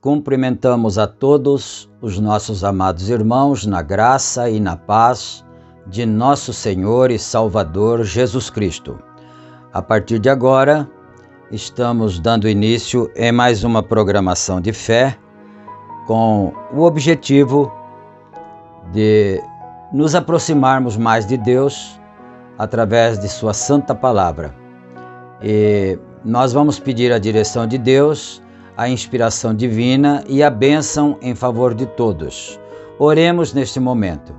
Cumprimentamos a todos os nossos amados irmãos na graça e na paz de nosso Senhor e Salvador Jesus Cristo. A partir de agora, estamos dando início em mais uma programação de fé com o objetivo de nos aproximarmos mais de Deus através de sua santa palavra. E nós vamos pedir a direção de Deus, a inspiração divina e a bênção em favor de todos. Oremos neste momento.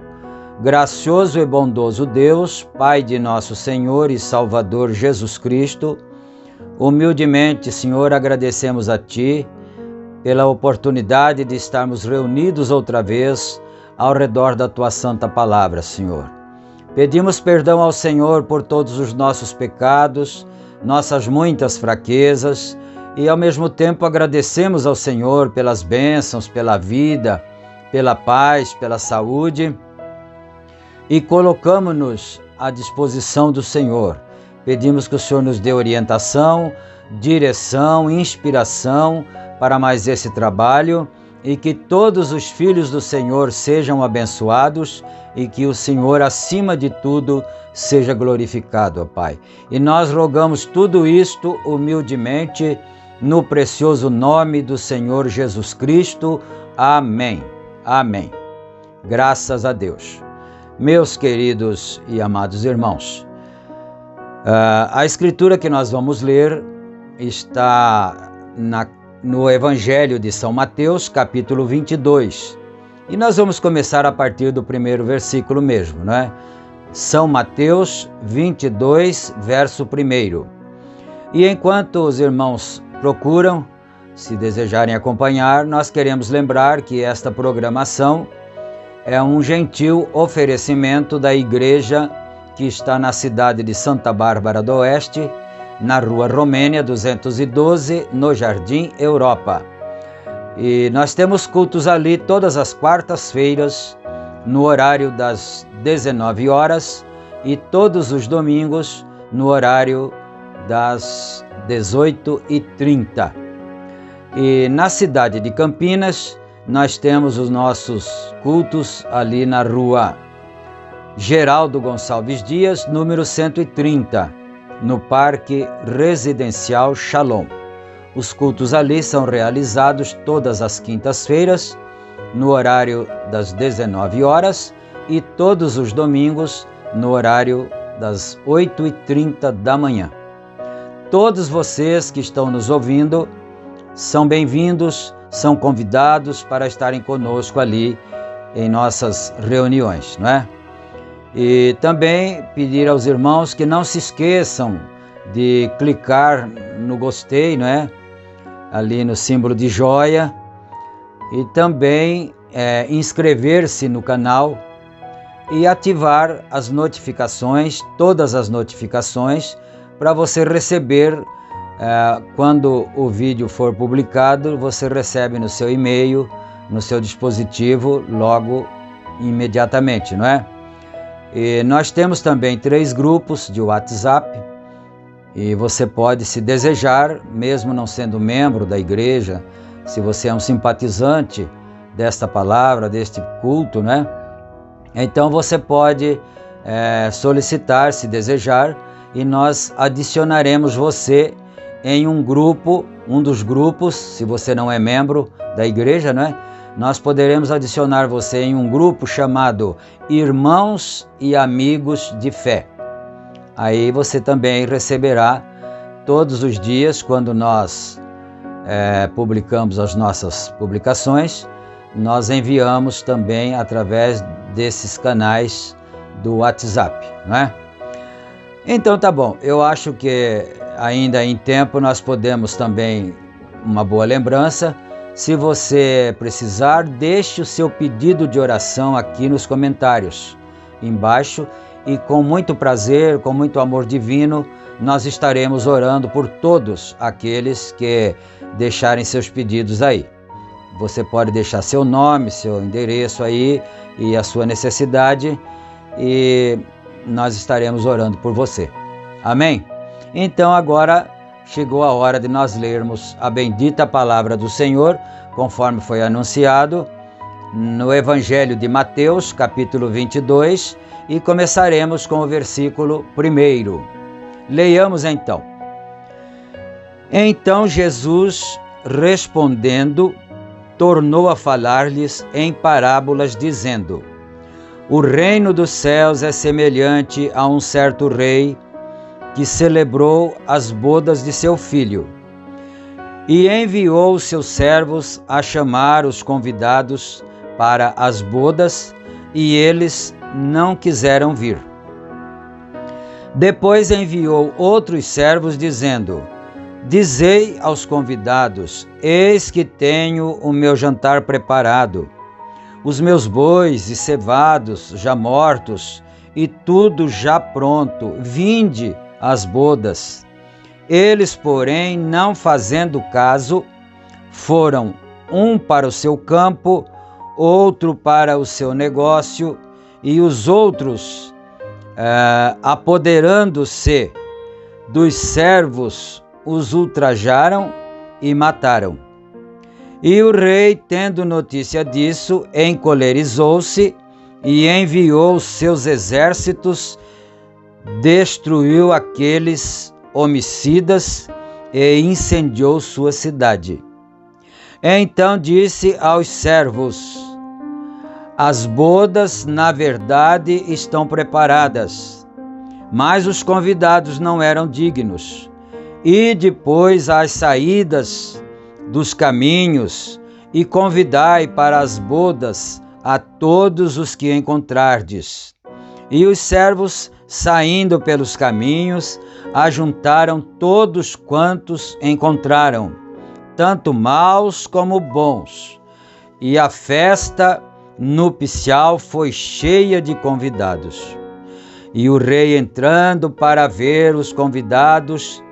Gracioso e bondoso Deus, Pai de nosso Senhor e Salvador Jesus Cristo, humildemente, Senhor, agradecemos a Ti pela oportunidade de estarmos reunidos outra vez ao redor da Tua santa palavra, Senhor. Pedimos perdão ao Senhor por todos os nossos pecados, nossas muitas fraquezas, e ao mesmo tempo agradecemos ao Senhor pelas bênçãos, pela vida, pela paz, pela saúde, e colocamos-nos à disposição do Senhor. Pedimos que o Senhor nos dê orientação, direção, inspiração para mais esse trabalho, e que todos os filhos do Senhor sejam abençoados e que o Senhor, acima de tudo, seja glorificado, ó Pai. E nós rogamos tudo isto humildemente no precioso nome do Senhor Jesus Cristo. Amém. Amém. Graças a Deus. Meus queridos e amados irmãos, a escritura que nós vamos ler está na no Evangelho de São Mateus, capítulo 22. E nós vamos começar a partir do primeiro versículo mesmo, né? São Mateus 22, verso 1. E enquanto os irmãos procuram, se desejarem acompanhar, nós queremos lembrar que esta programação é um gentil oferecimento da igreja que está na cidade de Santa Bárbara do Oeste, na Rua Romênia 212, no Jardim Europa. E nós temos cultos ali todas as quartas-feiras, no horário das 19 horas e todos os domingos no horário das 18h30. E na cidade de Campinas, nós temos os nossos cultos ali na Rua Geraldo Gonçalves Dias, número 130, no Parque Residencial Shalom. Os cultos ali são realizados todas as quintas-feiras, no horário das 19 horas e todos os domingos, no horário das 8h30 da manhã. Todos vocês que estão nos ouvindo são bem-vindos, são convidados para estarem conosco ali em nossas reuniões, não é? E também pedir aos irmãos que não se esqueçam de clicar no gostei, não é? Ali no símbolo de joia, e também inscrever-se no canal e ativar as notificações, todas as notificações, para você receber, quando o vídeo for publicado, você recebe no seu e-mail, no seu dispositivo, logo, imediatamente, não é? E nós temos também 3 grupos de WhatsApp, e você pode, se desejar, mesmo não sendo membro da igreja, se você é um simpatizante desta palavra, deste culto, né? Então você pode solicitar, se desejar, e nós adicionaremos você em um grupo, um dos grupos, se você não é membro da igreja, né? Nós poderemos adicionar você em um grupo chamado Irmãos e Amigos de Fé. Aí você também receberá todos os dias, quando nós publicamos as nossas publicações, nós enviamos também através desses canais do WhatsApp, não é? Então tá bom, eu acho que ainda em tempo nós podemos também, uma boa lembrança, se você precisar, deixe o seu pedido de oração aqui nos comentários embaixo, e com muito prazer, com muito amor divino, nós estaremos orando por todos aqueles que deixarem seus pedidos aí. Você pode deixar seu nome, seu endereço aí e a sua necessidade, e nós estaremos orando por você. Amém? Então agora chegou a hora de nós lermos a bendita palavra do Senhor, conforme foi anunciado no Evangelho de Mateus, capítulo 22, e começaremos com o versículo 1. Leiamos então. Então Jesus, respondendo, tornou a falar-lhes em parábolas, dizendo: O reino dos céus é semelhante a um certo rei que celebrou as bodas de seu filho e enviou seus servos a chamar os convidados para as bodas, e eles não quiseram vir. Depois enviou outros servos, dizendo: Dizei aos convidados: Eis que tenho o meu jantar preparado, os meus bois e cevados já mortos, e tudo já pronto, vinde às bodas. Eles, porém, não fazendo caso, foram um para o seu campo, outro para o seu negócio, e os outros, apoderando-se dos servos, os ultrajaram e mataram. E o rei, tendo notícia disso, encolerizou-se e enviou seus exércitos, destruiu aqueles homicidas e incendiou sua cidade. Então disse aos servos: As bodas, na verdade, estão preparadas, mas os convidados não eram dignos. E depois às saídas dos caminhos e convidai para as bodas a todos os que encontrardes. E os servos, saindo pelos caminhos, ajuntaram todos quantos encontraram, tanto maus como bons. E a festa nupcial foi cheia de convidados. E o rei, entrando para ver os convidados,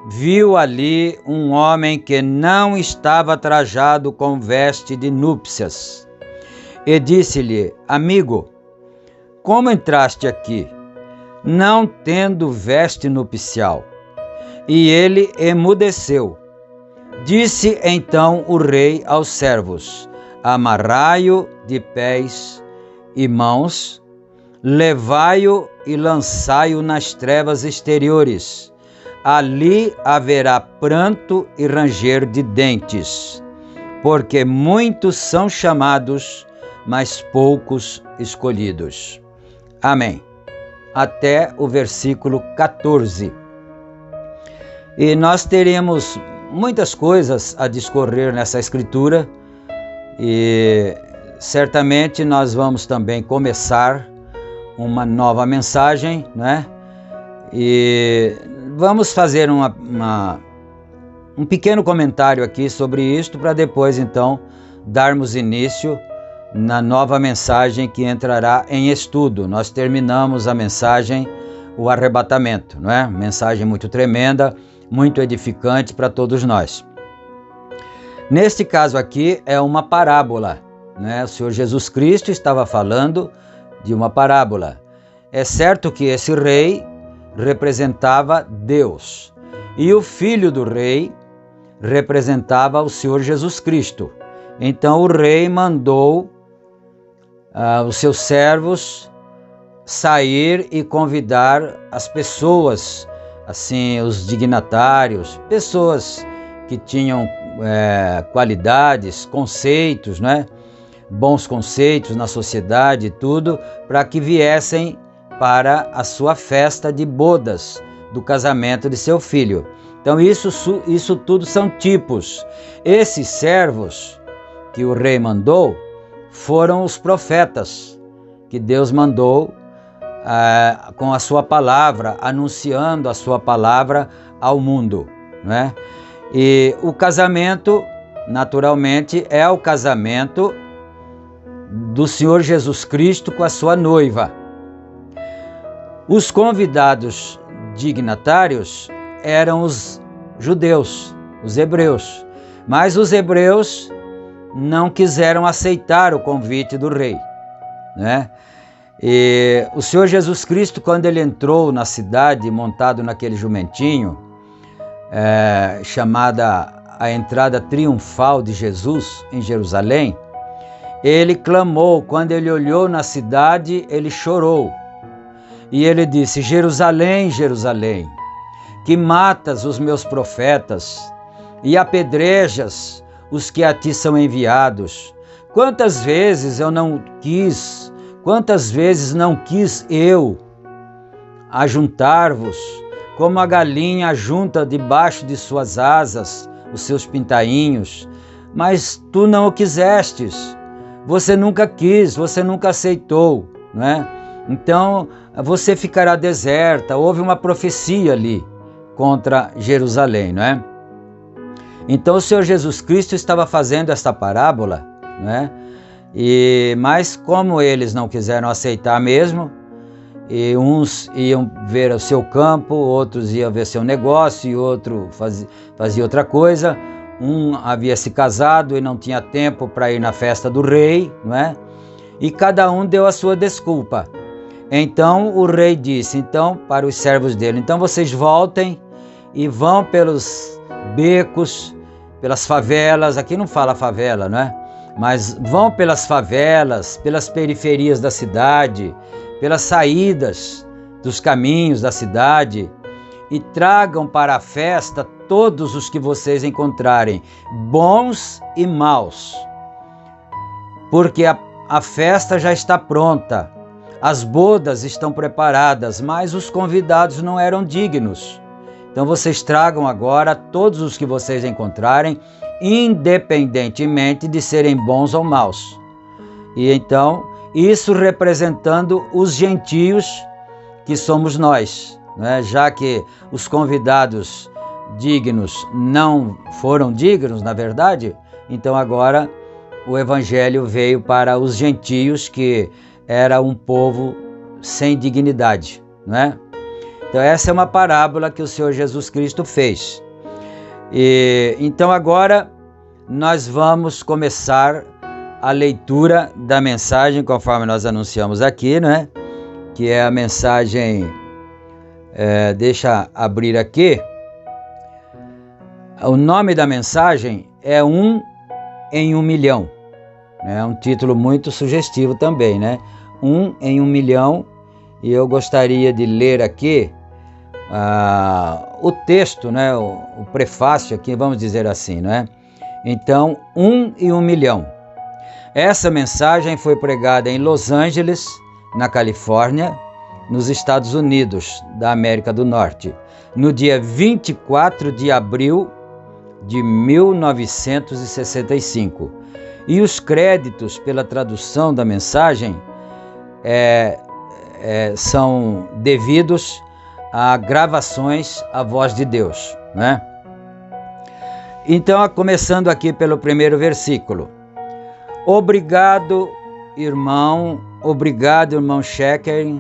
viu ali um homem que não estava trajado com veste de núpcias. E disse-lhe: amigo, como entraste aqui, não tendo veste nupcial? E ele emudeceu. Disse então o rei aos servos: amarrai-o de pés e mãos, levai-o e lançai-o nas trevas exteriores. Ali haverá pranto e ranger de dentes, porque muitos são chamados, mas poucos escolhidos. Amém. Até o versículo 14. E nós teremos muitas coisas a discorrer nessa escritura, e certamente nós vamos também começar uma nova mensagem, né? E vamos fazer um pequeno comentário aqui sobre isto, para depois então darmos início na nova mensagem que entrará em estudo. Nós terminamos a mensagem, o arrebatamento, não é? Mensagem muito tremenda, muito edificante para todos nós. Neste caso aqui é uma parábola, né? O Senhor Jesus Cristo estava falando de uma parábola. É certo que esse rei representava Deus e o filho do rei representava o Senhor Jesus Cristo. Então o rei mandou os seus servos sair e convidar as pessoas, assim, os dignatários, pessoas que tinham qualidades, conceitos, né? Bons conceitos na sociedade e tudo, para que viessem para a sua festa de bodas, do casamento de seu filho. Então isso tudo são tipos. Esses servos que o rei mandou foram os profetas que Deus mandou com a sua palavra, anunciando a sua palavra ao mundo, né? E o casamento, naturalmente, é o casamento do Senhor Jesus Cristo com a sua noiva. Os convidados dignatários eram os judeus, os hebreus, mas os hebreus não quiseram aceitar o convite do rei, né? E o Senhor Jesus Cristo, quando ele entrou na cidade montado naquele jumentinho, chamada a entrada triunfal de Jesus em Jerusalém, ele clamou. Quando ele olhou na cidade, ele chorou. E ele disse: Jerusalém, Jerusalém, que matas os meus profetas e apedrejas os que a ti são enviados. Quantas vezes não quis eu ajuntar-vos, como a galinha ajunta debaixo de suas asas os seus pintainhos, mas tu não o quisestes. Você nunca quis, você nunca aceitou, não é? Então você ficará deserta. Houve uma profecia ali contra Jerusalém, não é? Então o Senhor Jesus Cristo estava fazendo esta parábola, não é? Mas como eles não quiseram aceitar mesmo, e uns iam ver o seu campo, outros iam ver seu negócio, e outro fazia outra coisa. Um havia se casado e não tinha tempo para ir na festa do rei, não é? E cada um deu a sua desculpa. Então o rei disse para os servos dele: então vocês voltem e vão pelos becos, pelas favelas. Aqui não fala favela, não é? Mas vão pelas favelas, pelas periferias da cidade, pelas saídas dos caminhos da cidade, e tragam para a festa todos os que vocês encontrarem, bons e maus, porque a festa já está pronta, as bodas estão preparadas, mas os convidados não eram dignos. Então vocês tragam agora todos os que vocês encontrarem, independentemente de serem bons ou maus. E então, isso representando os gentios que somos nós, né? Já que os convidados dignos não foram dignos, na verdade, então agora o evangelho veio para os gentios, que era um povo sem dignidade, né? Então essa é uma parábola que o Senhor Jesus Cristo fez. E então agora nós vamos começar a leitura da mensagem, conforme nós anunciamos aqui, né? Que é a mensagem, deixa abrir aqui. O nome da mensagem é 1 em 1 milhão. É um título muito sugestivo também, né? 1 em 1 milhão. E eu gostaria de ler aqui o texto, né? O prefácio aqui, vamos dizer assim, né? Então, 1 em 1 milhão. Essa mensagem foi pregada em Los Angeles, na Califórnia, nos Estados Unidos da América do Norte, no dia 24 de abril de 1965. E os créditos pela tradução da mensagem são devidos a gravações à voz de Deus, né? Então, começando aqui pelo primeiro versículo. Obrigado, irmão Sheker.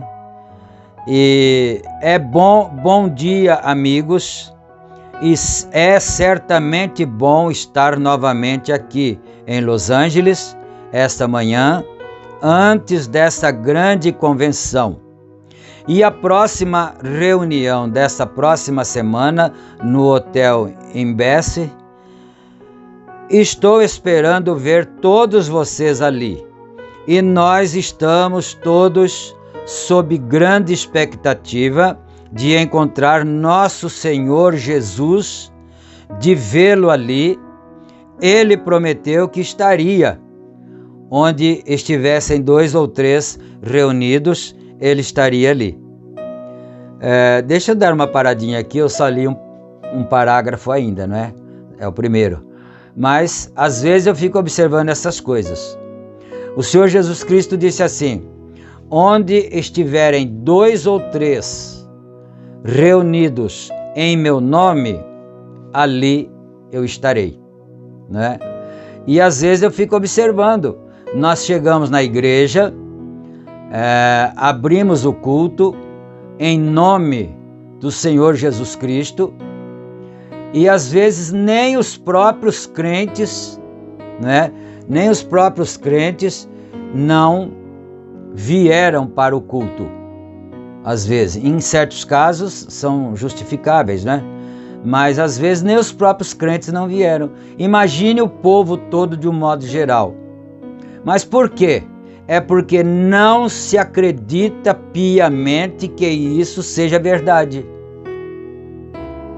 E bom dia, amigos. E é certamente bom estar novamente aqui em Los Angeles esta manhã, antes dessa grande convenção. E a próxima reunião dessa próxima semana no Hotel Embassy. Estou esperando ver todos vocês ali. E nós estamos todos sob grande expectativa de encontrar nosso Senhor Jesus, de vê-lo ali. Ele prometeu que estaria onde estivessem 2 ou 3 reunidos, ele estaria ali. Deixa eu dar uma paradinha aqui, eu só li um parágrafo ainda, não é? É o primeiro. Mas às vezes eu fico observando essas coisas. O Senhor Jesus Cristo disse assim: onde estiverem 2 ou 3 reunidos em meu nome, ali eu estarei, né? E às vezes eu fico observando. Nós chegamos na igreja, abrimos o culto em nome do Senhor Jesus Cristo, e às vezes nem os próprios crentes, né? Nem os próprios crentes não vieram para o culto. Às vezes, em certos casos, são justificáveis, né? Mas às vezes nem os próprios crentes não vieram. Imagine o povo todo de um modo geral. Mas por quê? É porque não se acredita piamente que isso seja verdade,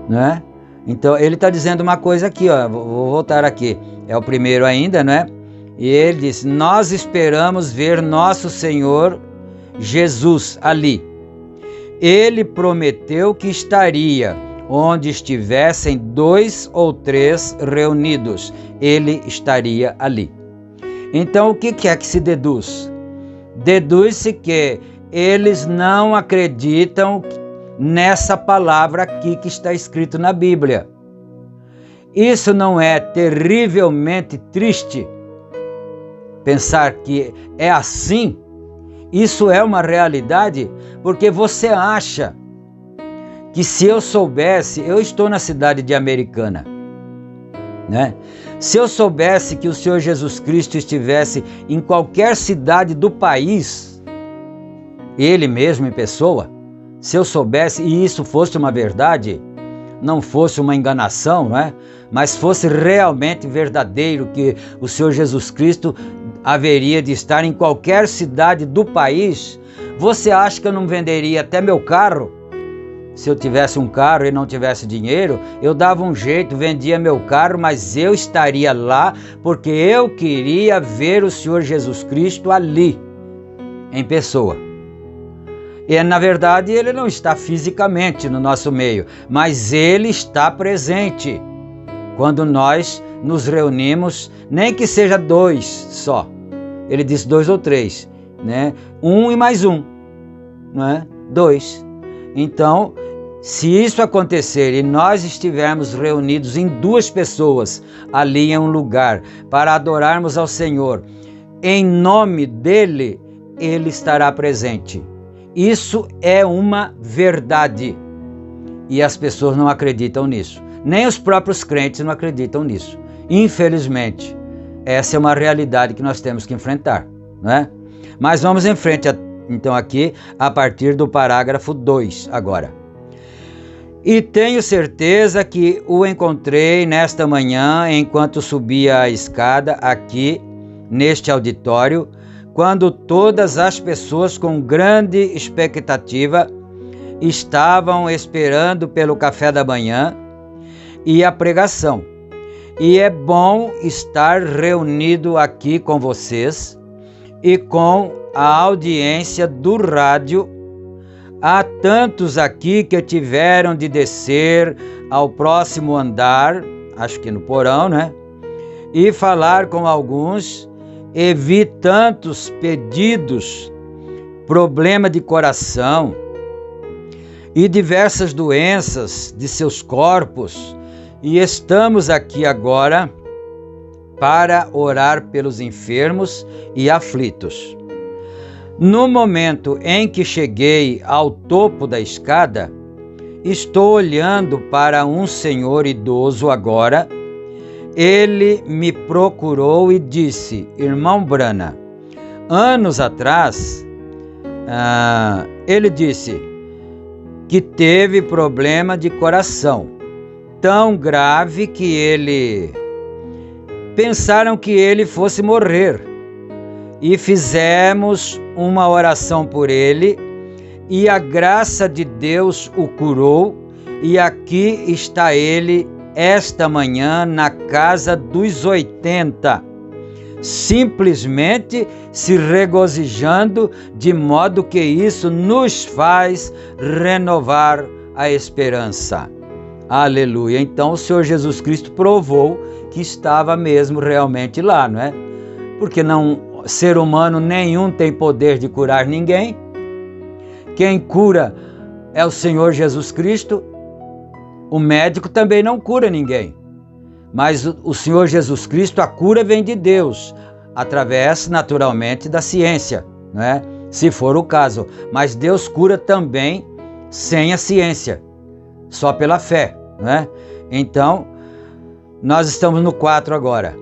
né? Então ele está dizendo uma coisa aqui, ó, vou voltar aqui, é o primeiro ainda, né? E ele diz: nós esperamos ver nosso Senhor Jesus ali. Ele prometeu que estaria onde estivessem 2 ou 3 reunidos, ele estaria ali. Então o que é que se deduz? Deduz-se que eles não acreditam nessa palavra aqui que está escrito na Bíblia. Isso não é terrivelmente triste? Pensar que é assim? Isso é uma realidade? Porque você acha que se eu soubesse, eu estou na cidade de Americana, né? Se eu soubesse que o Senhor Jesus Cristo estivesse em qualquer cidade do país, Ele mesmo em pessoa, se eu soubesse e isso fosse uma verdade, não fosse uma enganação, não é? Mas fosse realmente verdadeiro que o Senhor Jesus Cristo haveria de estar em qualquer cidade do país, você acha que eu não venderia até meu carro? Se eu tivesse um carro e não tivesse dinheiro, eu dava um jeito, vendia meu carro, mas eu estaria lá porque eu queria ver o Senhor Jesus Cristo ali, em pessoa. E, na verdade, ele não está fisicamente no nosso meio, mas ele está presente quando nós nos reunimos, nem que seja 2 só. Ele disse 2 ou 3, né? 1 e mais 1, né? 2. Então, se isso acontecer e nós estivermos reunidos em 2 pessoas ali em um lugar para adorarmos ao Senhor, em nome dele, ele estará presente. Isso é uma verdade. E as pessoas não acreditam nisso. Nem os próprios crentes não acreditam nisso. Infelizmente, essa é uma realidade que nós temos que enfrentar, não é? Mas vamos em frente, então, aqui, a partir do parágrafo 2 agora. E tenho certeza que o encontrei nesta manhã, enquanto subia a escada aqui, neste auditório, quando todas as pessoas com grande expectativa estavam esperando pelo café da manhã e a pregação. E é bom estar reunido aqui com vocês e com a audiência do rádio. Há tantos aqui que tiveram de descer ao próximo andar, acho que no porão, né? E falar com alguns, e vi tantos pedidos, problema de coração e diversas doenças de seus corpos, e estamos aqui agora para orar pelos enfermos e aflitos. No momento em que cheguei ao topo da escada, estou olhando para um senhor idoso agora. Ele me procurou e disse: irmão Brana, anos atrás, ele disse que teve problema de coração, tão grave que pensaram que ele fosse morrer. E fizemos uma oração por ele, e a graça de Deus o curou, e aqui está ele esta manhã na casa dos 80, simplesmente se regozijando, de modo que isso nos faz renovar a esperança. Aleluia! Então o Senhor Jesus Cristo provou que estava mesmo realmente lá, não é? Porque ser humano nenhum tem poder de curar ninguém. Quem cura é o Senhor Jesus Cristo. O médico também não cura ninguém. Mas o Senhor Jesus Cristo, a cura vem de Deus, através, naturalmente, da ciência, não é? Se for o caso. Mas Deus cura também sem a ciência, só pela fé, não é? Então, nós estamos no 4 agora.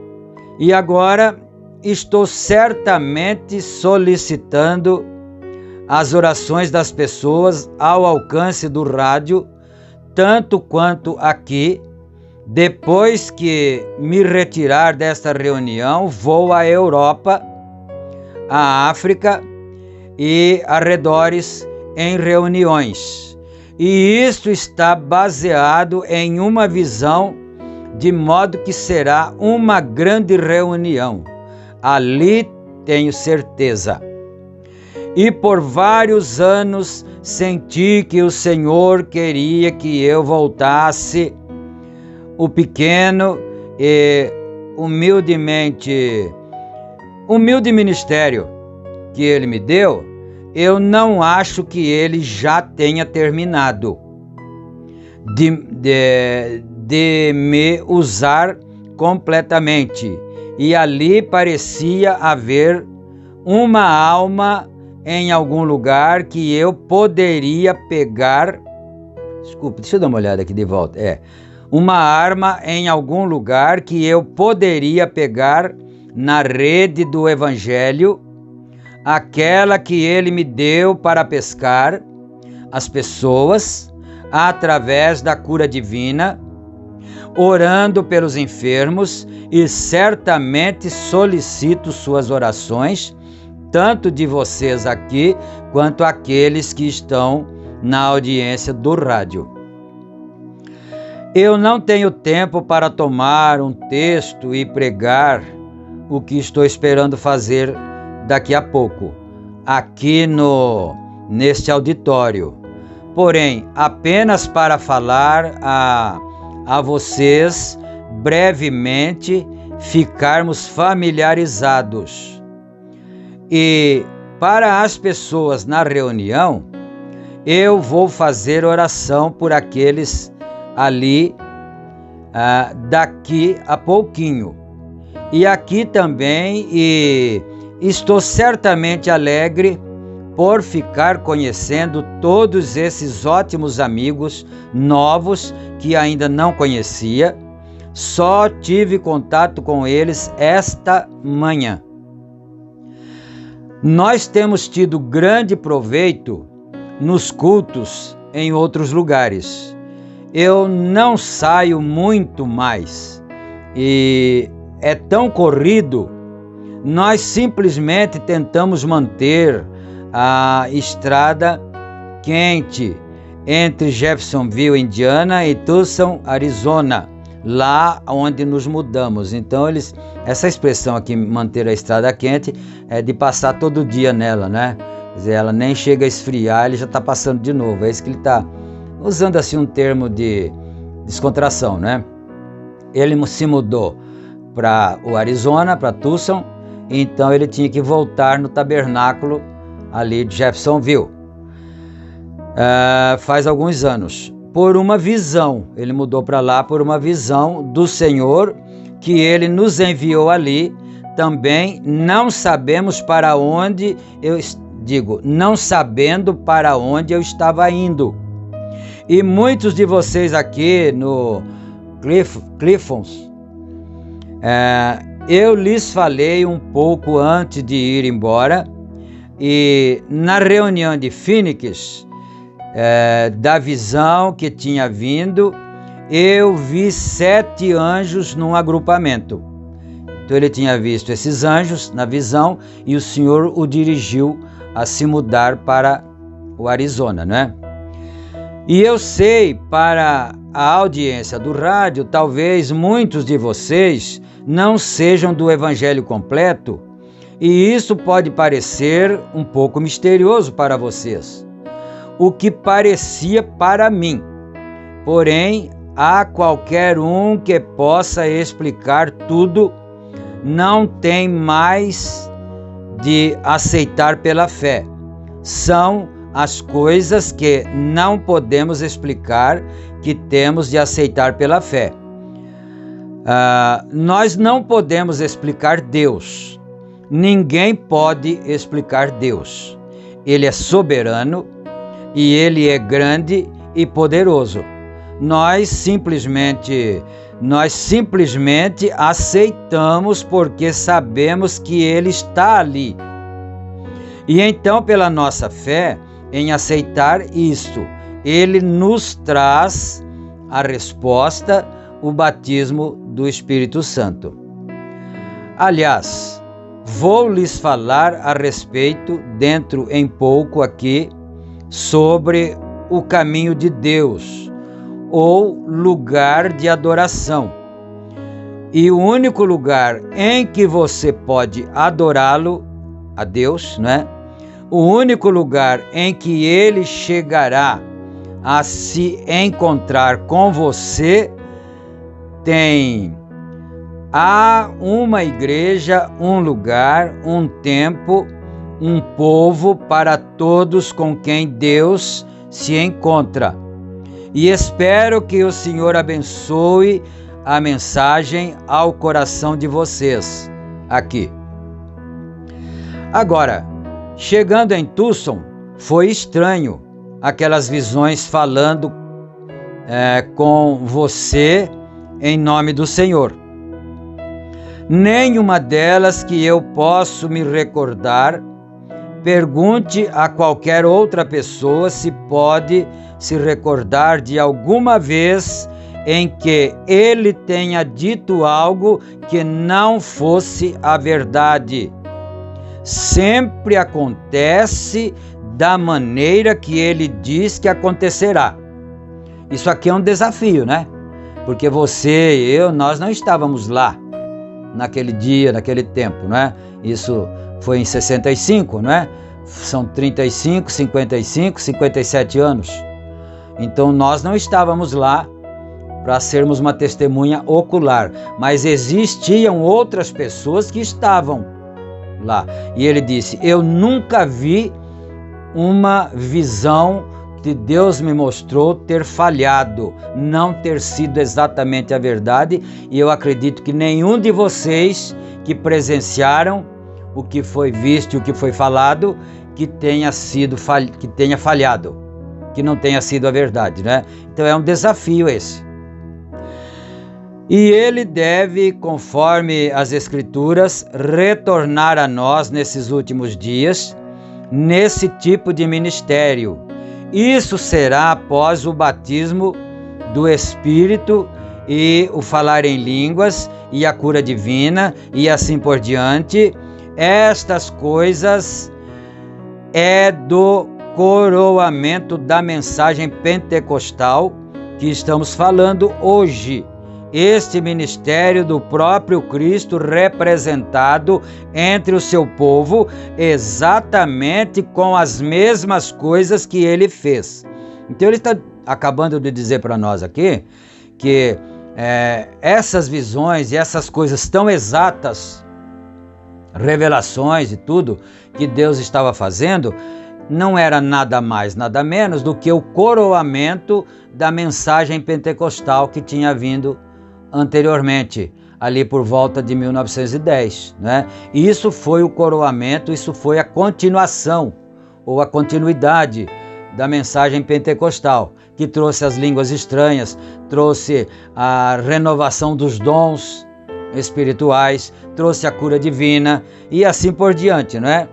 E agora estou certamente solicitando as orações das pessoas ao alcance do rádio, tanto quanto aqui. Depois que me retirar desta reunião, vou à Europa, à África e arredores em reuniões. E isto está baseado em uma visão, de modo que será uma grande reunião. Ali tenho certeza. E por vários anos senti que o Senhor queria que eu voltasse. O pequeno e humilde ministério que Ele me deu, eu não acho que Ele já tenha terminado de me usar completamente. E ali parecia haver uma alma em algum lugar que eu poderia pegar. Desculpa, deixa eu dar uma olhada aqui de volta. Uma arma em algum lugar que eu poderia pegar na rede do Evangelho, aquela que Ele me deu para pescar as pessoas através da cura divina, orando pelos enfermos, e certamente solicito suas orações, tanto de vocês aqui, quanto aqueles que estão na audiência do rádio. Eu não tenho tempo para tomar um texto e pregar o que estou esperando fazer daqui a pouco, aqui no neste auditório, porém apenas para falar a vocês brevemente, ficarmos familiarizados. E para as pessoas na reunião, eu vou fazer oração por aqueles ali daqui a pouquinho. E aqui também, e estou certamente alegre por ficar conhecendo todos esses ótimos amigos novos que ainda não conhecia. Só tive contato com eles esta manhã. Nós temos tido grande proveito nos cultos em outros lugares. Eu não saio muito mais e é tão corrido. Nós simplesmente tentamos manter a estrada quente entre Jeffersonville, Indiana, e Tucson, Arizona, lá onde nos mudamos. Então essa expressão aqui, manter a estrada quente, é de passar todo dia nela, né? Quer dizer, ela nem chega a esfriar, ele já está passando de novo. É isso que ele está usando, assim, um termo de descontração, né? Ele se mudou para o Arizona, para Tucson, então ele tinha que voltar no tabernáculo ali de Jeffersonville. Faz alguns anos, por uma visão. Ele mudou para lá por uma visão do Senhor, que ele nos enviou ali. Também não sabemos para onde não sabendo para onde eu estava indo. E muitos de vocês aqui no Clifton, eu lhes falei um pouco antes de ir embora, e na reunião de Phoenix, da visão que tinha vindo, eu vi 7 anjos num agrupamento. Então ele tinha visto esses anjos na visão e o Senhor o dirigiu a se mudar para o Arizona, né? E eu sei, para a audiência do rádio, talvez muitos de vocês não sejam do Evangelho completo, e isso pode parecer um pouco misterioso para vocês, o que parecia para mim. Porém, há qualquer um que possa explicar tudo, não tem mais de aceitar pela fé. São as coisas que não podemos explicar, que temos de aceitar pela fé. Nós não podemos explicar Deus. Ninguém pode explicar Deus. Ele é soberano e Ele é grande e poderoso. Nós simplesmente aceitamos porque sabemos que Ele está ali. E então, pela nossa fé em aceitar isto, Ele nos traz a resposta, o batismo do Espírito Santo. Aliás, vou lhes falar a respeito, dentro em pouco aqui, sobre o caminho de Deus, ou lugar de adoração. E o único lugar em que você pode adorá-lo, a Deus, né? O único lugar em que Ele chegará a se encontrar com você, há uma igreja, um lugar, um tempo, um povo para todos com quem Deus se encontra. E espero que o Senhor abençoe a mensagem ao coração de vocês aqui. Agora, chegando em Tucson, foi estranho aquelas visões falando com você em nome do Senhor. Nenhuma delas que eu posso me recordar. Pergunte a qualquer outra pessoa se pode se recordar de alguma vez em que ele tenha dito algo que não fosse a verdade. Sempre acontece da maneira que ele diz que acontecerá. Isso aqui é um desafio, né? Porque você e eu, nós não estávamos lá naquele dia, naquele tempo, né? Isso foi em 65, né? São 35, 55, 57 anos. Então nós não estávamos lá para sermos uma testemunha ocular, mas existiam outras pessoas que estavam lá. E ele disse: eu nunca vi uma visão que Deus me mostrou ter falhado, não ter sido exatamente a verdade, e eu acredito que nenhum de vocês que presenciaram o que foi visto e o que foi falado, que tenha falhado, que não tenha sido a verdade, né? Então é um desafio esse. E ele deve, conforme as Escrituras, retornar a nós nesses últimos dias, nesse tipo de ministério. Isso será após o batismo do Espírito e o falar em línguas e a cura divina e assim por diante. Estas coisas é do coroamento da mensagem pentecostal que estamos falando hoje. Este ministério do próprio Cristo representado entre o seu povo exatamente com as mesmas coisas que ele fez. Então ele está acabando de dizer para nós aqui que essas visões e essas coisas tão exatas, revelações e tudo que Deus estava fazendo, não era nada mais, nada menos do que o coroamento da mensagem pentecostal que tinha vindo anteriormente, ali por volta de 1910, né? E isso foi o coroamento, isso foi a continuação ou a continuidade da mensagem pentecostal, que trouxe as línguas estranhas, trouxe a renovação dos dons espirituais, trouxe a cura divina e assim por diante, né?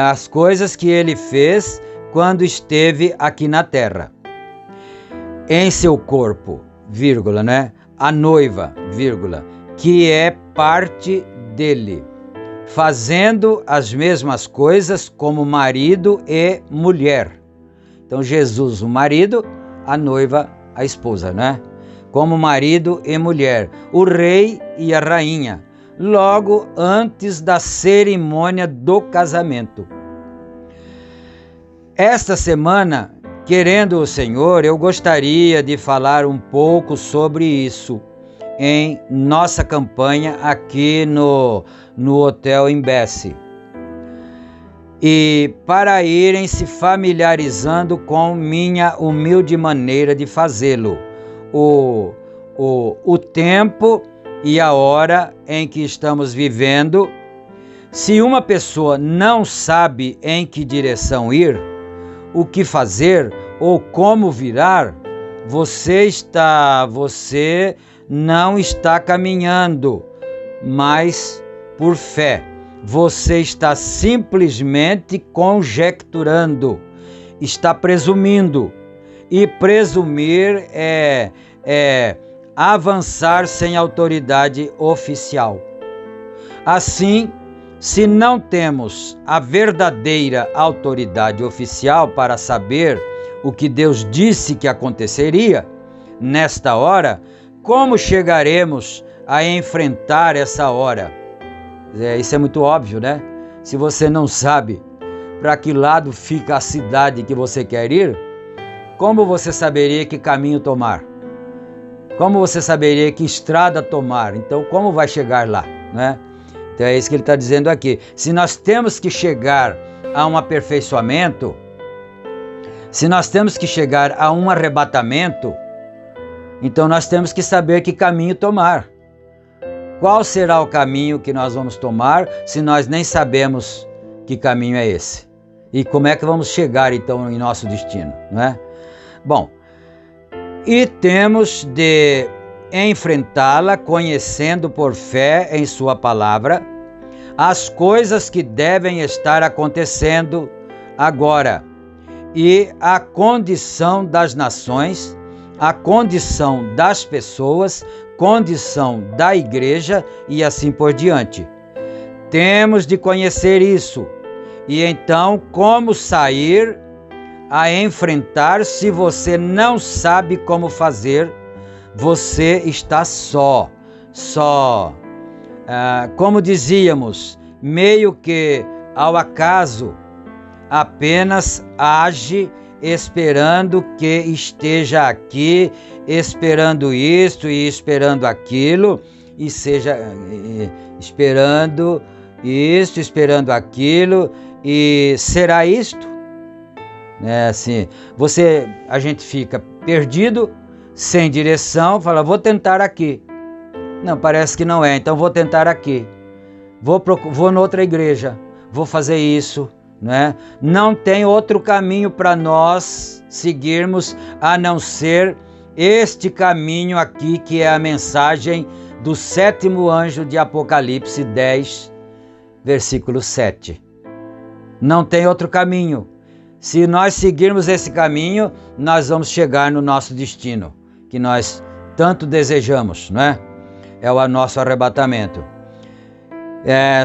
As coisas que ele fez quando esteve aqui na terra. Em seu corpo, vírgula, né? A noiva, vírgula, que é parte dele, fazendo as mesmas coisas como marido e mulher. Então Jesus, o marido, a noiva, a esposa, né? Como marido e mulher, o rei e a rainha, logo antes da cerimônia do casamento. Esta semana, querendo o Senhor, eu gostaria de falar um pouco sobre isso em nossa campanha aqui no Hotel Embesse. E para irem se familiarizando com minha humilde maneira de fazê-lo, o tempo e a hora em que estamos vivendo. Se uma pessoa não sabe em que direção ir, o que fazer ou como virar, você não está caminhando, mas por fé. Você está simplesmente conjecturando, está presumindo. E presumir é avançar sem autoridade oficial. Assim, se não temos a verdadeira autoridade oficial para saber o que Deus disse que aconteceria nesta hora, como chegaremos a enfrentar essa hora? Isso é muito óbvio, né? Se você não sabe para que lado fica a cidade que você quer ir, como você saberia que caminho tomar? Como você saberia que estrada tomar? Então, como vai chegar lá, né? Então é isso que ele está dizendo aqui. Se nós temos que chegar a um aperfeiçoamento, se nós temos que chegar a um arrebatamento, então nós temos que saber que caminho tomar. Qual será o caminho que nós vamos tomar se nós nem sabemos que caminho é esse? E como é que vamos chegar então em nosso destino, não é? Bom, e temos de enfrentá-la conhecendo por fé em sua palavra as coisas que devem estar acontecendo agora e a condição das nações, a condição das pessoas, condição da igreja e assim por diante. Temos de conhecer isso e então como sair a enfrentar. Se você não sabe como fazer, você está só. Como dizíamos, meio que ao acaso, apenas age esperando que esteja aqui, esperando isto e esperando aquilo, e seja esperando isto, esperando aquilo, e será isto? Assim, a gente fica perdido, sem direção, fala, vou tentar aqui. Não, parece que não é, então vou tentar aqui. Vou noutra igreja, vou fazer isso, né? Não tem outro caminho para nós seguirmos a não ser este caminho aqui, que é a mensagem do 7º anjo de Apocalipse 10, versículo 7. Não tem outro caminho. Se nós seguirmos esse caminho, nós vamos chegar no nosso destino, que nós tanto desejamos, não é? É o nosso arrebatamento.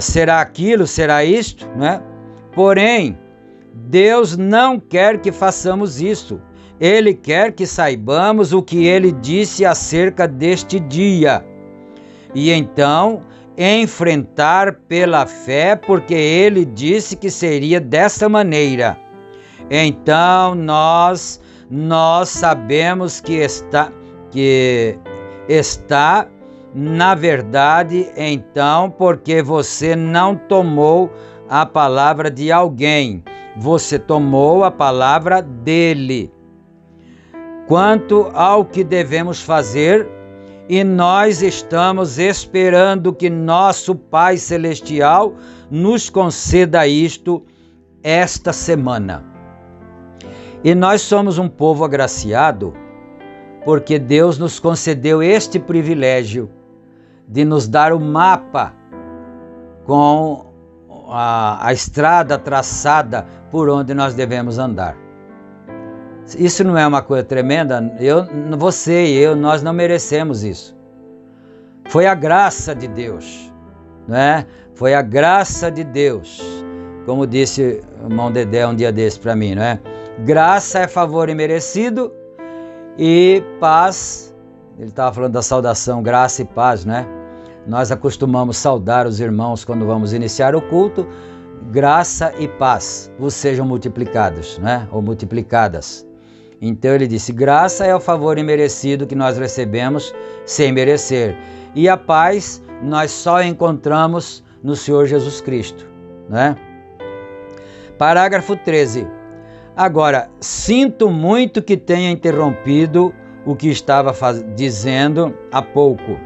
Será aquilo, será isto, né? Porém, Deus não quer que façamos isso. Ele quer que saibamos o que Ele disse acerca deste dia. E então, enfrentar pela fé, porque Ele disse que seria dessa maneira. Então, nós sabemos que está na verdade, então, porque você não tomou a palavra de alguém, você tomou a palavra dele. Quanto ao que devemos fazer, e nós estamos esperando que nosso Pai Celestial nos conceda isto esta semana. E nós somos um povo agraciado, porque Deus nos concedeu este privilégio de nos dar o mapa com a estrada traçada por onde nós devemos andar. Isso não é uma coisa tremenda? Nós não merecemos isso. Foi a graça de Deus, né? Foi a graça de Deus. Como disse o irmão Dedé um dia desse para mim, não é? Graça é favor imerecido e paz. Ele estava falando da saudação, graça e paz, né? Nós acostumamos saudar os irmãos quando vamos iniciar o culto. Graça e paz vos sejam multiplicados, né? Ou multiplicadas. Então ele disse, graça é o favor imerecido que nós recebemos sem merecer. E a paz nós só encontramos no Senhor Jesus Cristo, né? Parágrafo 13. Agora, sinto muito que tenha interrompido o que estava dizendo há pouco,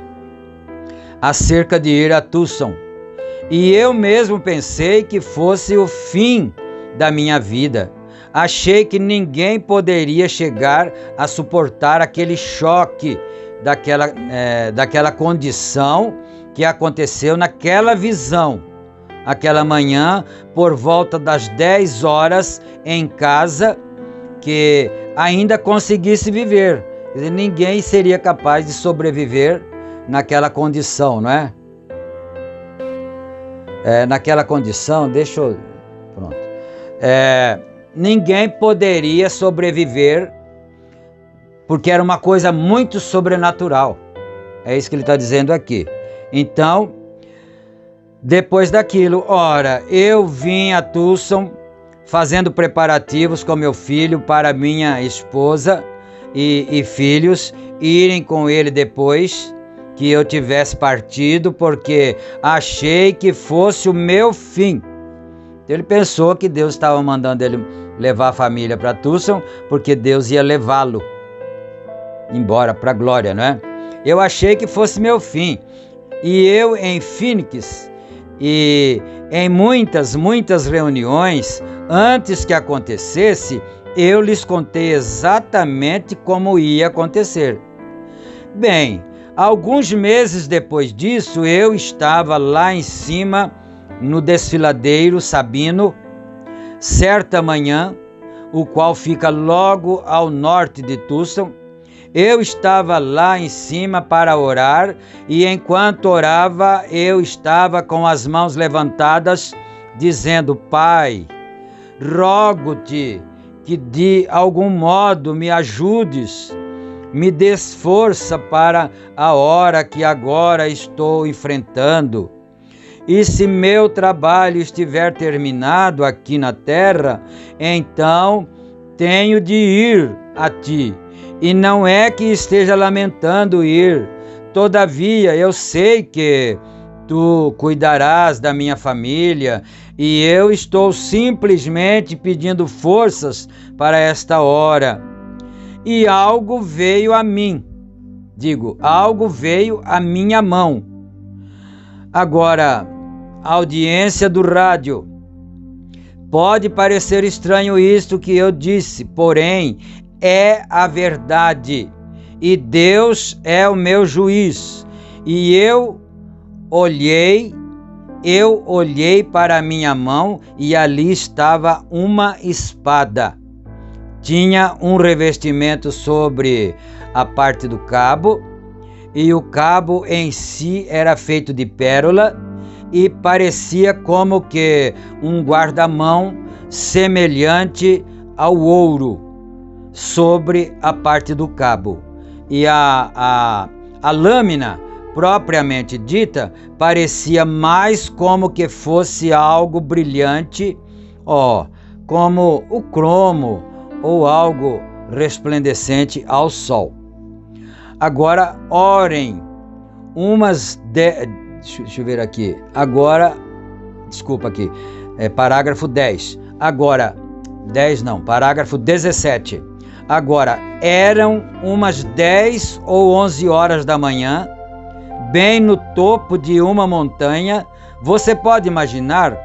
acerca de ir a Tucson. E eu mesmo pensei que fosse o fim da minha vida. Achei que ninguém poderia chegar a suportar aquele choque daquela condição que aconteceu naquela visão. Aquela manhã, por volta das 10 horas, em casa, que ainda conseguisse viver. Ninguém seria capaz de sobreviver naquela condição, não é? Naquela condição, pronto. Ninguém poderia sobreviver, porque era uma coisa muito sobrenatural. É isso que ele está dizendo aqui. Então, depois daquilo, eu vim a Tucson fazendo preparativos com meu filho para minha esposa e filhos irem com ele depois que eu tivesse partido, porque achei que fosse o meu fim. Então ele pensou que Deus estava mandando ele levar a família para Tucson, porque Deus ia levá-lo embora para a glória, não é? Eu achei que fosse meu fim. E eu em Phoenix, e em muitas reuniões, antes que acontecesse, eu lhes contei exatamente como ia acontecer. Bem, alguns meses depois disso, eu estava lá em cima, no desfiladeiro Sabino, certa manhã, o qual fica logo ao norte de Tucson. Eu estava lá em cima para orar, e enquanto orava, eu estava com as mãos levantadas, dizendo: Pai, rogo-te que de algum modo me ajudes, me des força para a hora que agora estou enfrentando. E se meu trabalho estiver terminado aqui na terra, então tenho de ir a ti. E não é que esteja lamentando ir, todavia eu sei que tu cuidarás da minha família, e eu estou simplesmente pedindo forças para esta hora. E algo veio a mim, algo veio à minha mão. Agora, audiência do rádio, pode parecer estranho isto que eu disse, porém, é a verdade, e Deus é o meu juiz. E eu olhei para a minha mão, e ali estava uma espada. Tinha um revestimento sobre a parte do cabo, e o cabo em si era feito de pérola, e parecia como que um guarda-mão semelhante ao ouro sobre a parte do cabo. E a lâmina, propriamente dita, parecia mais como que fosse algo brilhante, como o cromo ou algo resplandecente ao sol. Agora orem deixa eu ver aqui. Agora, desculpa aqui, parágrafo 10. Agora, 10 não, parágrafo 17. Agora, eram umas 10 ou 11 horas da manhã, bem no topo de uma montanha. Você pode imaginar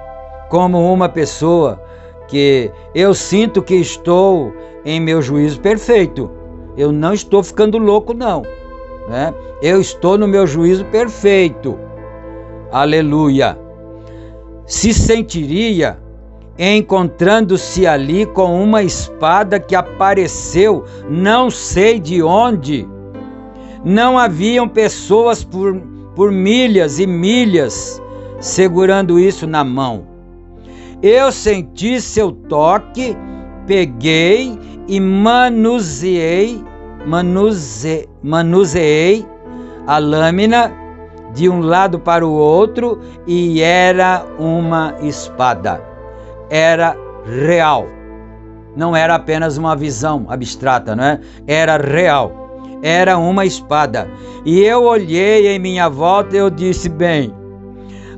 como uma pessoa que eu sinto que estou em meu juízo perfeito. Eu não estou ficando louco, não, né? Eu estou no meu juízo perfeito. Aleluia! Se sentiria encontrando-se ali com uma espada que apareceu não sei de onde. Não haviam pessoas por milhas e milhas segurando isso na mão. Eu senti seu toque, peguei e manuseei a lâmina de um lado para o outro, e era uma espada. Era real. Não era apenas uma visão abstrata, não é? Era real. Era uma espada. E eu olhei em minha volta e eu disse, bem,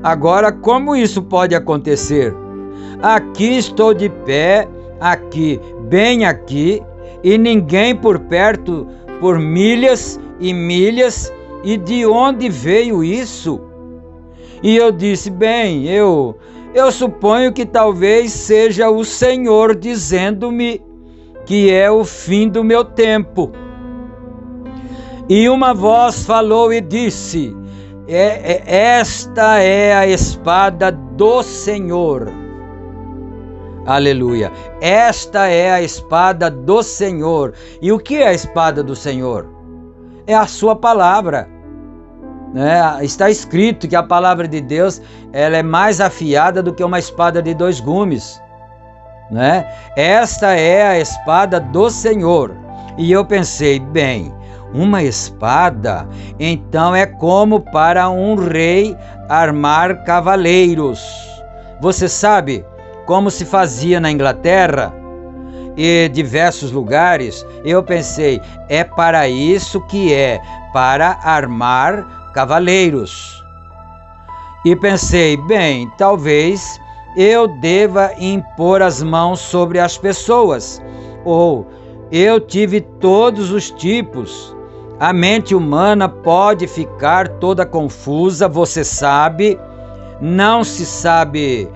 agora como isso pode acontecer? Aqui estou de pé, aqui, bem aqui, e ninguém por perto, por milhas e milhas. E de onde veio isso? E eu disse, bem, eu suponho que talvez seja o Senhor dizendo-me que é o fim do meu tempo. E uma voz falou e disse, esta é a espada do Senhor. Aleluia. Esta é a espada do Senhor. E o que é a espada do Senhor? É a sua palavra. Está escrito que a palavra de Deus, ela é mais afiada do que uma espada de 2 gumes. Esta é a espada do Senhor. E eu pensei, bem, uma espada, então é como para um rei armar cavaleiros. Você sabe como se fazia na Inglaterra e diversos lugares? Eu pensei, é para isso que é, para armar cavaleiros. E pensei, bem, talvez eu deva impor as mãos sobre as pessoas, ou eu tive todos os tipos. A mente humana pode ficar toda confusa, você sabe, não se sabe,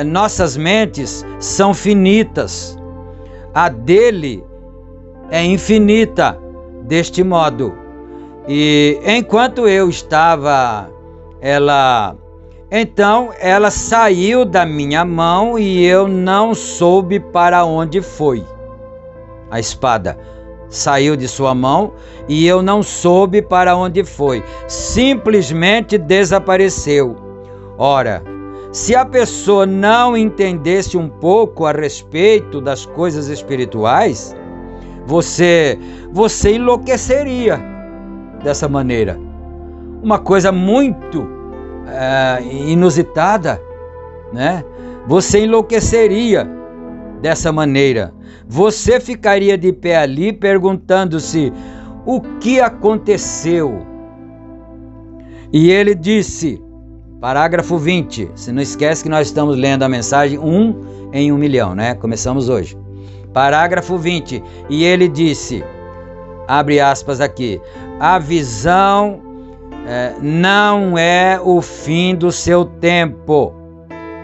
nossas mentes são finitas, a dele é infinita, deste modo. E enquanto eu estava, ela saiu da minha mão e eu não soube para onde foi. A espada saiu de sua mão e eu não soube para onde foi. Simplesmente desapareceu. Ora, se a pessoa não entendesse um pouco a respeito das coisas espirituais, você enlouqueceria dessa maneira. Uma coisa muito inusitada, né? Você enlouqueceria dessa maneira. Você ficaria de pé ali perguntando-se: o que aconteceu? E ele disse, parágrafo 20, se não esquece que nós estamos lendo a mensagem 1 em 1 milhão, né? Começamos hoje. Parágrafo 20, e ele disse, abre aspas aqui, a visão não é o fim do seu tempo,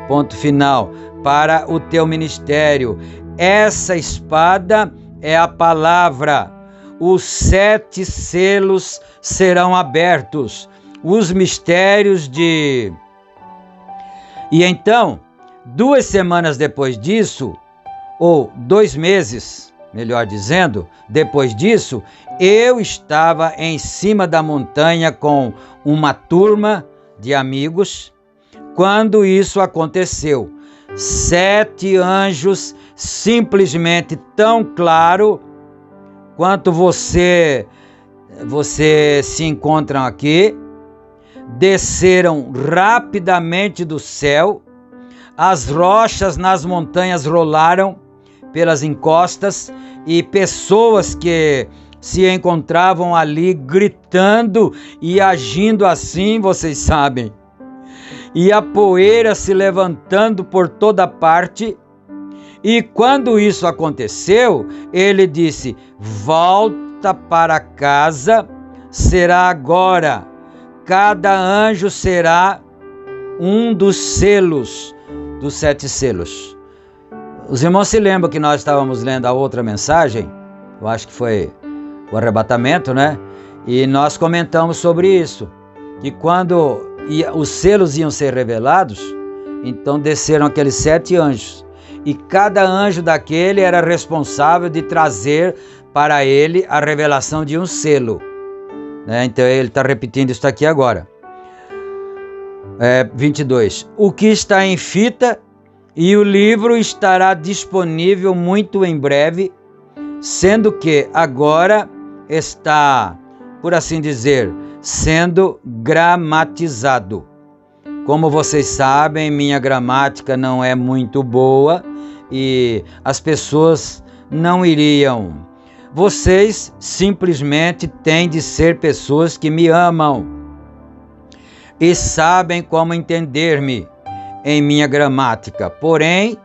ponto final, para o teu ministério. Essa espada é a palavra. Os 7 selos serão abertos. Os mistérios de... E então, 2 semanas depois disso, ou 2 meses, melhor dizendo, depois disso, eu estava em cima da montanha com uma turma de amigos, quando isso aconteceu. 7 anjos, simplesmente tão claro quanto você se encontram aqui, desceram rapidamente do céu, as rochas nas montanhas rolaram pelas encostas e pessoas que se encontravam ali gritando e agindo assim, vocês sabem, e a poeira se levantando por toda parte. E quando isso aconteceu, ele disse: volta para casa, será agora. Cada anjo será um dos selos, dos 7 selos. Os irmãos se lembram que nós estávamos lendo a outra mensagem? Eu acho que foi o arrebatamento, né? E nós comentamos sobre isso. Que quando os selos iam ser revelados, então desceram aqueles 7 anjos. E cada anjo daquele era responsável de trazer para ele a revelação de um selo. Então ele está repetindo isso aqui agora. 22. O que está em fita, e o livro estará disponível muito em breve, sendo que agora está, por assim dizer, sendo gramatizado. Como vocês sabem, minha gramática não é muito boa e as pessoas não iriam. Vocês simplesmente têm de ser pessoas que me amam e sabem como entender-me em minha gramática. Porém,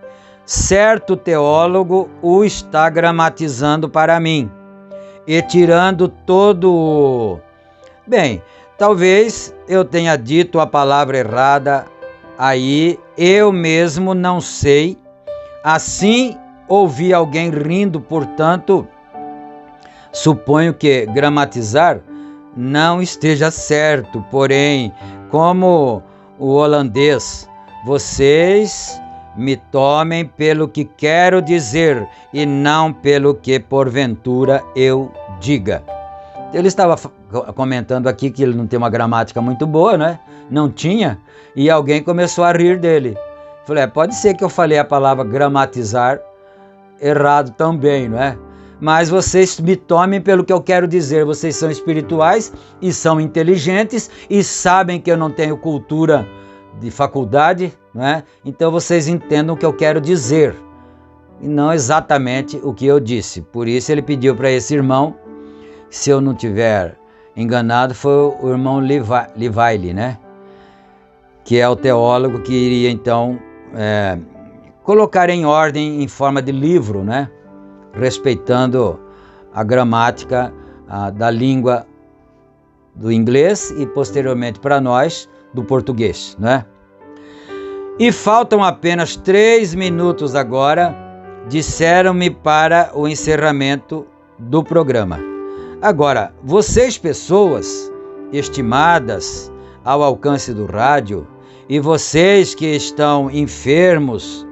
certo teólogo o está gramatizando para mim e tirando todo... Bem, talvez eu tenha dito a palavra errada aí, eu mesmo não sei. Assim, ouvi alguém rindo, portanto, suponho que gramatizar não esteja certo. Porém, como o holandês, vocês me tomem pelo que quero dizer e não pelo que porventura eu diga. Ele estava comentando aqui que ele não tem uma gramática muito boa, né? Não tinha, e alguém começou a rir dele. Falei, pode ser que eu falei a palavra gramatizar errado também, não é? Mas vocês me tomem pelo que eu quero dizer. Vocês são espirituais e são inteligentes e sabem que eu não tenho cultura de faculdade, não é? Então vocês entendam o que eu quero dizer e não exatamente o que eu disse. Por isso ele pediu para esse irmão, se eu não tiver enganado, foi o irmão Livile, né? Que é o teólogo que iria então colocar em ordem em forma de livro, né? Respeitando a gramática da língua do inglês e posteriormente para nós do português, né? E faltam apenas 3 minutos agora, disseram-me, para o encerramento do programa. Agora, vocês pessoas estimadas ao alcance do rádio e vocês que estão enfermos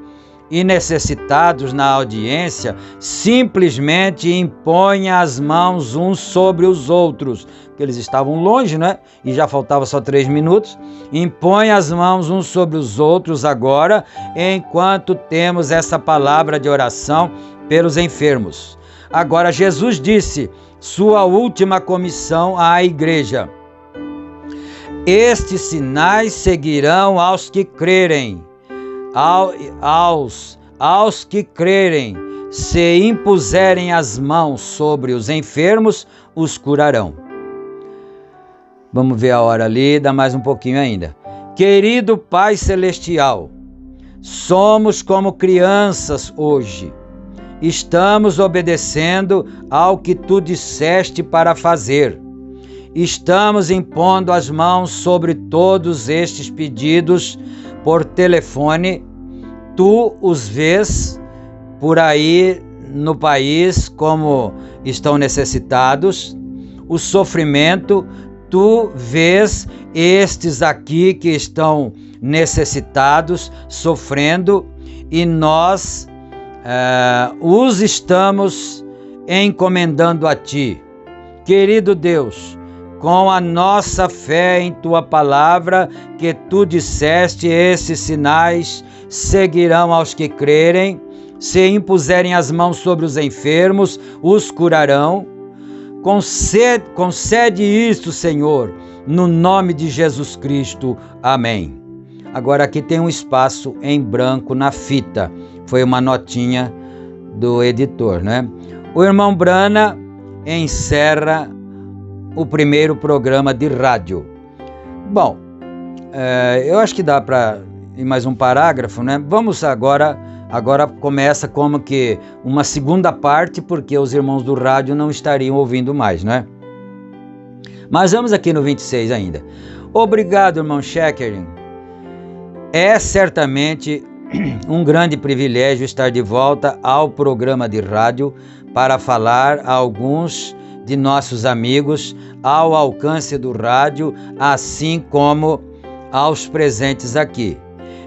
e necessitados na audiência, simplesmente imponham as mãos uns sobre os outros, porque eles estavam longe, né? E já faltava só 3 minutos. Impõe as mãos uns sobre os outros agora, enquanto temos essa palavra de oração pelos enfermos. Agora, Jesus disse sua última comissão à igreja: Estes sinais seguirão aos que crerem. Aos que crerem, se impuserem as mãos sobre os enfermos, os curarão. Vamos ver a hora ali, dá mais um pouquinho ainda. Querido Pai Celestial, somos como crianças hoje. Estamos obedecendo ao que Tu disseste para fazer. Estamos impondo as mãos sobre todos estes pedidos por telefone. Tu os vês por aí no país como estão necessitados. O sofrimento, Tu vês estes aqui que estão necessitados, sofrendo, e nós os estamos encomendando a Ti. Querido Deus, com a nossa fé em Tua palavra, que Tu disseste, esses sinais seguirão aos que crerem, se impuserem as mãos sobre os enfermos, os curarão. Concede isto, Senhor, no nome de Jesus Cristo. Amém. Agora aqui tem um espaço em branco na fita. Foi uma notinha do editor, né? O irmão Brana encerra o primeiro programa de rádio. Bom, eu acho que dá para ir mais um parágrafo, né? Vamos agora começa como que uma segunda parte, porque os irmãos do rádio não estariam ouvindo mais, né? Mas vamos aqui no 26 ainda. Obrigado, irmão Scheckering. É certamente um grande privilégio estar de volta ao programa de rádio para falar a alguns de nossos amigos ao alcance do rádio, assim como aos presentes aqui.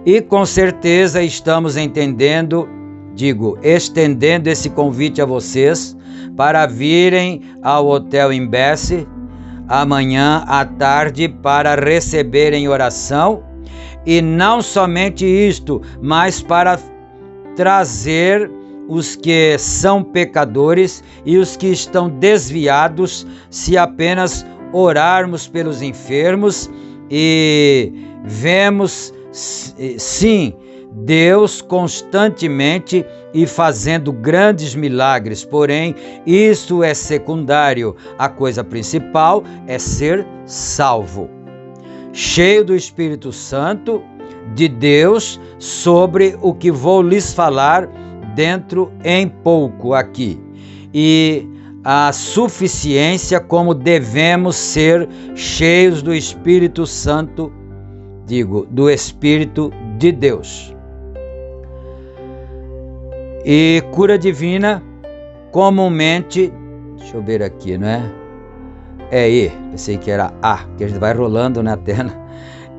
E com certeza estamos estendendo esse convite a vocês para virem ao Hotel Imbesse amanhã à tarde para receberem oração. E não somente isto, mas para trazer os que são pecadores e os que estão desviados, se apenas orarmos pelos enfermos e vemos, sim, Deus constantemente e fazendo grandes milagres. Porém, isso é secundário. A coisa principal é ser salvo, cheio do Espírito Santo de Deus, sobre o que vou lhes falar dentro em pouco aqui. E a suficiência como devemos ser cheios do Espírito Santo, do Espírito de Deus. E cura divina, comumente, deixa eu ver aqui, não é? Pensei que era A, que a gente vai rolando na tela.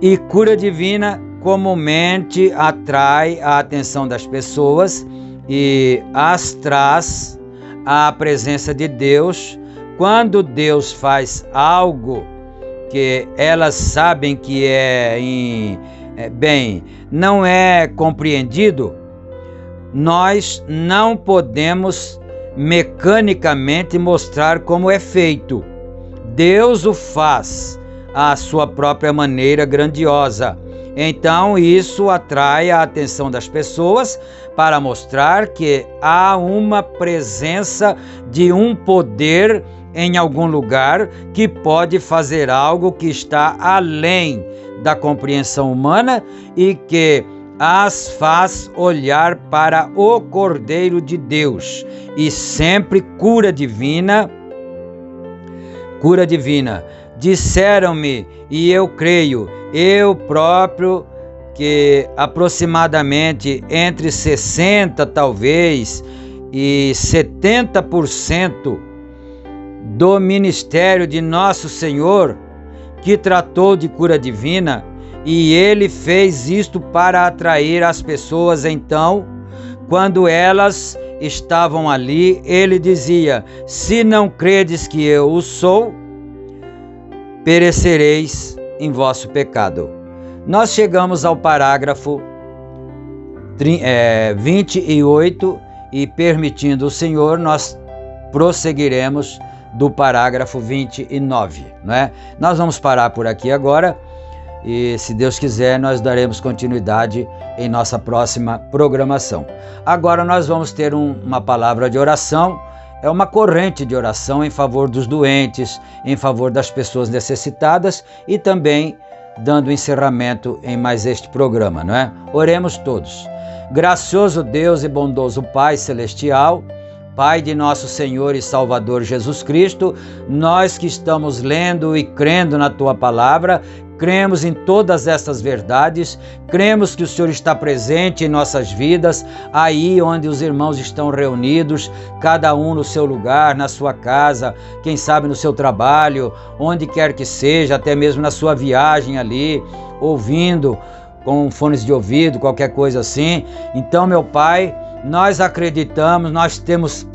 E cura divina comumente atrai a atenção das pessoas e as traz à presença de Deus. Quando Deus faz algo que elas sabem que não é compreendido, nós não podemos mecanicamente mostrar como é feito. Deus o faz à sua própria maneira grandiosa. Então isso atrai a atenção das pessoas para mostrar que há uma presença de um poder em algum lugar que pode fazer algo que está além da compreensão humana e que as faz olhar para o Cordeiro de Deus. E sempre cura divina. Disseram-me, e eu creio, eu próprio, que aproximadamente entre 60% talvez e 70% do ministério de Nosso Senhor que tratou de cura divina, e Ele fez isto para atrair as pessoas. Então, quando elas estavam ali, Ele dizia: se não credes que eu o sou, perecereis em vosso pecado. Nós chegamos ao parágrafo 28 e, permitindo o Senhor, nós prosseguiremos do parágrafo 29, não é? Nós vamos parar por aqui agora e, se Deus quiser, nós daremos continuidade em nossa próxima programação. Agora nós vamos ter uma palavra de oração. É uma corrente de oração em favor dos doentes, em favor das pessoas necessitadas e também dando encerramento em mais este programa, não é? Oremos todos. Gracioso Deus e bondoso Pai Celestial, Pai de nosso Senhor e Salvador Jesus Cristo, nós que estamos lendo e crendo na Tua Palavra, cremos em todas estas verdades, cremos que o Senhor está presente em nossas vidas, aí onde os irmãos estão reunidos, cada um no seu lugar, na sua casa, quem sabe no seu trabalho, onde quer que seja, até mesmo na sua viagem ali, ouvindo com fones de ouvido, qualquer coisa assim. Então, meu Pai, nós acreditamos, nós temos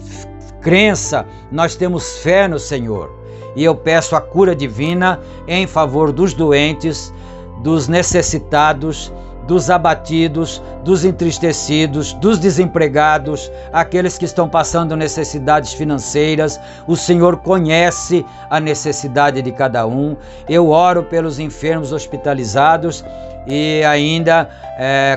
crença, nós temos fé no Senhor. E eu peço a cura divina em favor dos doentes, dos necessitados, dos abatidos, dos entristecidos, dos desempregados, aqueles que estão passando necessidades financeiras. O Senhor conhece a necessidade de cada um. Eu oro pelos enfermos hospitalizados e ainda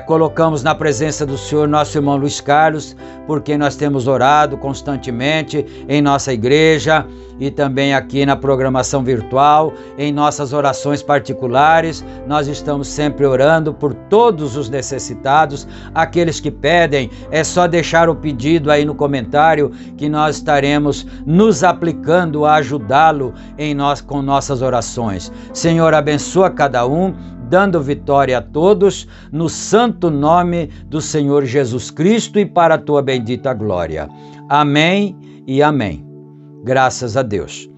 colocamos na presença do Senhor nosso irmão Luiz Carlos, porque nós temos orado constantemente em nossa igreja e também aqui na programação virtual, em nossas orações particulares. Nós estamos sempre orando por todos os necessitados, aqueles que pedem. É só deixar o pedido aí no comentário que nós estaremos nos aplicando a ajudá-lo com nossas orações. Senhor, abençoa cada um, dando vitória a todos, no santo nome do Senhor Jesus Cristo e para a tua bendita glória. Amém e amém. Graças a Deus.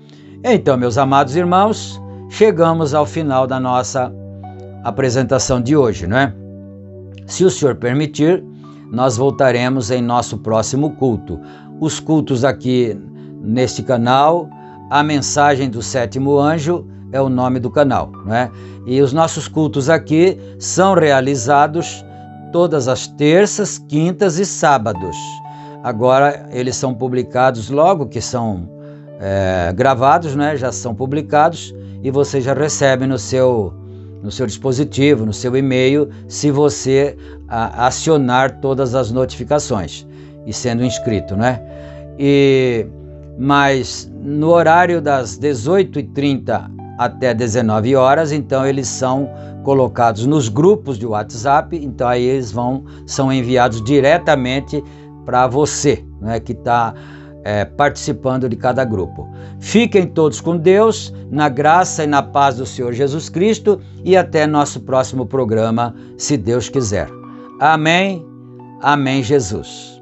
Então, meus amados irmãos, chegamos ao final da nossa apresentação de hoje, não é? Se o Senhor permitir, nós voltaremos em nosso próximo culto. Os cultos aqui neste canal, a mensagem do sétimo anjo é o nome do canal, não é? E os nossos cultos aqui são realizados todas as terças, quintas e sábados. Agora eles são publicados logo que são gravados, né? Já são publicados e você já recebe no seu dispositivo, no seu e-mail, se você acionar todas as notificações e sendo inscrito, né? Mas no horário das 18h30 até 19 horas, então eles são colocados nos grupos de WhatsApp, então aí eles são enviados diretamente para você, né, que está participando de cada grupo. Fiquem todos com Deus, na graça e na paz do Senhor Jesus Cristo e até nosso próximo programa, se Deus quiser. Amém, amém, Jesus.